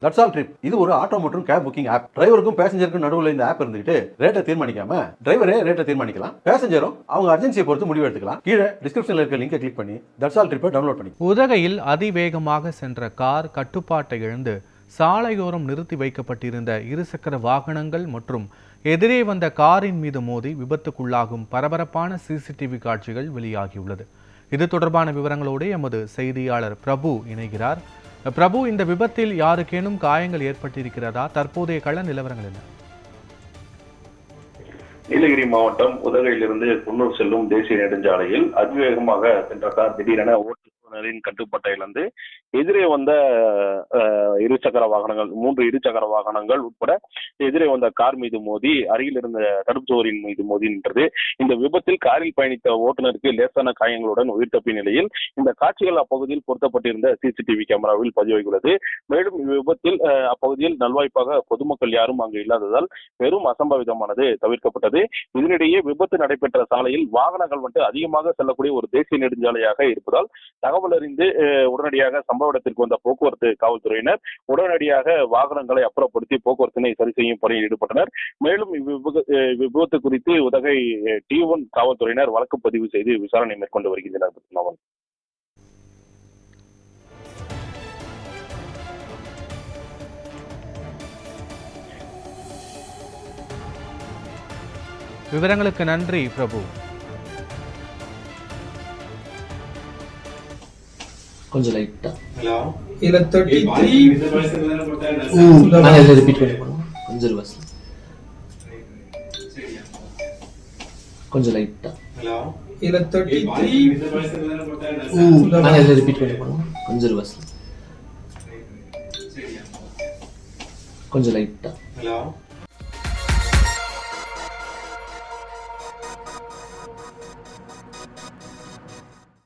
That's all trip. இது ஒரு auto மற்றும் கேப் புக்கிங் ஆப். டிரைவருக்கும் பேசஞ்சருக்கும் நடுவில் இந்த ஆப் இருந்துட்டு ரேட்டை தீர்மானிக்காம டிரைவரே ரேட்டை தீர்மானிக்கலாம். பேசஞ்சரும் அவங்க அர்ஜென்சியை பொறுத்து முடிவு எடுத்துக்கலாம். கீழே டிஸ்கிரிப்ஷன்ல இருக்க லிங்கை கிளிக் பண்ணி தட்ஸ் ஆல் ட்ரிப்பை டவுன்லோட் பண்ணி. உதகையில் அதிவேகமாக சென்ற கார் கட்டுப்பாட்டை இழந்து சாலையோரம் நிறுத்தி வைக்கப்பட்டிருந்த இருசக்கர வாகனங்கள் மற்றும் எதிரே வந்த காரின் மீது மோதி விபத்துக்குள்ளாகும் பரபரப்பான சிசிடிவி காட்சிகள் வெளியாகியுள்ளது. இது தொடர்பான விவரங்களோடு எமது செய்தியாளர் பிரபு இணைகிறார். பிரபு, இந்த விபத்தில் யாருக்கேனும் காயங்கள் ஏற்பட்டிருக்கிறதா? தற்போதைய கள நிலவரங்கள் என்ன? நீலகிரி மாவட்டம் உதகையிலிருந்து குன்னூர் செல்லும் தேசிய நெடுஞ்சாலையில் அதிவேகமாக சென்ற கார் திடீரென ஓட்டுநரின் கட்டுப்பாட்டை இழந்து எதிரே வந்த மூன்று இருசக்கர வாகனங்கள் உட்பட எதிரே வந்த கார் மீது மோதி அருகில் இருந்த தடுப்பு சுவரின் மீது மோதி நின்றது. இந்த விபத்தில் காரில் பயணித்த ஓட்டுநருக்கு லேசான காயங்களுடன் உயிர் தப்பிய நிலையில் இந்த காட்சிகள் அப்பகுதியில் பொருத்தப்பட்டிருந்த சிசிடிவி கேமராவில் பதிவாகியுள்ளது. மேலும் இவ்விபத்தில் அப்பகுதியில் நல்வாய்ப்பாக பொதுமக்கள் யாரும் அங்கு இல்லாததால் பெரும் அசம்பாவிதமானது தவிர்க்கப்பட்டது. இதனிடையே விபத்து நடைபெற்ற சாலையில் வாகனங்கள் அதிகமாக செல்லக்கூடிய ஒரு தேசிய நெடுஞ்சாலையாக இருப்பதால் தகவல் அறிந்து உடனடியாக சம்பவ இடத்திற்கு வந்த போக்குவரத்து காவல்துறையினர் உடனடியாக வாகனங்களை அப்புறப்படுத்தி போக்குவரத்தினை சரி செய்யும் பணியில் ஈடுபட்டனர். மேலும் விபத்து குறித்து உதகை T1 காவல்துறையினர் வழக்கு பதிவு செய்து விசாரணை மேற்கொண்டு வருகின்றனர். விவரங்களுக்கு நன்றி பிரபு. கொஞ்சம் லைட்டா ஹலோ இல்ல 33 இந்த வயசுல தான போட்டாங்க. நான் இத ரிப்பீட் பண்ணிக்கணும். கொஞ்சம் ரிவர்ஸ்ல சரியா கொஞ்சம் லைட்டா ஹலோ இல்ல 33 இந்த வயசுல தான போட்டாங்க. நான் இத ரிப்பீட் பண்ணிக்கணும். கொஞ்சம் ரிவர்ஸ்ல சரியா கொஞ்சம் லைட்டா ஹலோ